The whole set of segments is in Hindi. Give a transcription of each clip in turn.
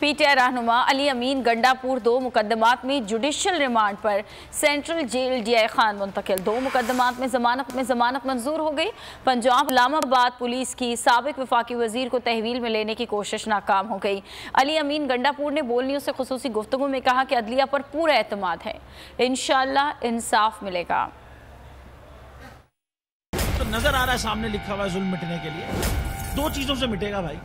पीटीआई रहनुमा अली अमीन गंडापुर 2 मुकदमात में जुडिशल रिमांड पर सेंट्रल जेल डीआई खान मुंतकिल। 2 मुकदमात में जमानत मंजूर हो गई। पंजाब इस्लामाबाद पुलिस की साबिक वफाकी वजीर को तहवील में लेने की कोशिश नाकाम हो गई। अली अमीन गंडापुर ने बोल न्यूज़ से खुसूसी गुफ्तगू में कहा कि अदलिया पर पूरा एतमाद है, इंशाअल्लाह इंसाफ मिलेगा। तो नजर आ रहा है सामने लिखा हुआ है जुल्म मिटने के लिए 2 चीजों से मिटेगा भाई।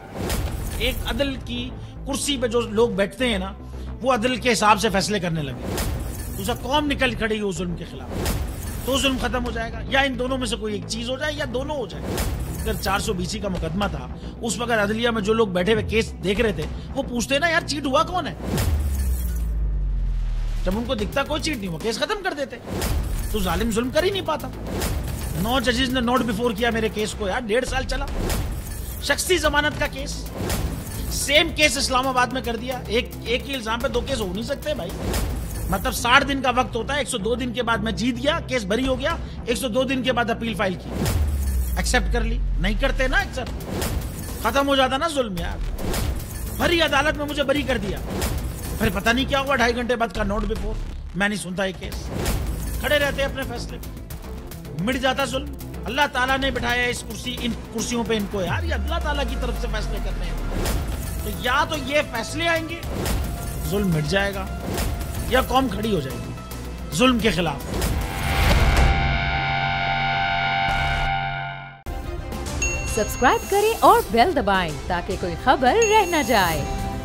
एक, अदल की कुर्सी पे जो लोग बैठते हैं ना, वो अदल के हिसाब से फैसले करने लगे। दूसरा, कौम निकल खड़ी उस जुल्म के खिलाफ, तो जुल्म खत्म हो जाएगा। या इन दोनों में से कोई एक चीज हो जाए या दोनों हो जाए। अगर 420 का मुकदमा था, उस वक्त अदलिया में जो लोग बैठे हुए केस देख रहे थे, वो पूछते ना यार चीट हुआ कौन है। जब उनको दिखता कोई चीट नहीं हुआ, केस खत्म कर देते। तो जालिम जुल्म कर ही नहीं पाता। 9 जजेस ने नोट बिफोर किया मेरे केस को यार, 1.5 साल चला। शख्सी जमानत का केस, सेम केस इस्लामाबाद में कर दिया। एक ही इल्जाम पे 2 केस हो नहीं सकते भाई। मतलब 60 दिन का वक्त होता है। 102 दिन के बाद मैं जीत गया, केस बरी हो गया। 102 दिन के बाद अपील फाइल की, एक्सेप्ट कर ली। नहीं करते ना एक्सेप्ट, खत्म हो जाता ना जुल्म यार। भरी अदालत में मुझे बरी कर दिया, फिर पता नहीं क्या हुआ 2.5 घंटे बाद का नोट बिफोर। मैं नहीं सुनता ये केस, खड़े रहते अपने फैसले पे, मिट जाता जुल्म। अल्लाह ताला ने बिठाया इन कुर्सियों पे इनको यार, ये अल्लाह ताला की तरफ से फैसले करने हैं। तो या तो ये फैसले आएंगे, जुल्म मिट जाएगा, या कौम खड़ी हो जाएगी जुल्म के खिलाफ। सब्सक्राइब करें और बेल दबाएं ताकि कोई खबर रह न जाए।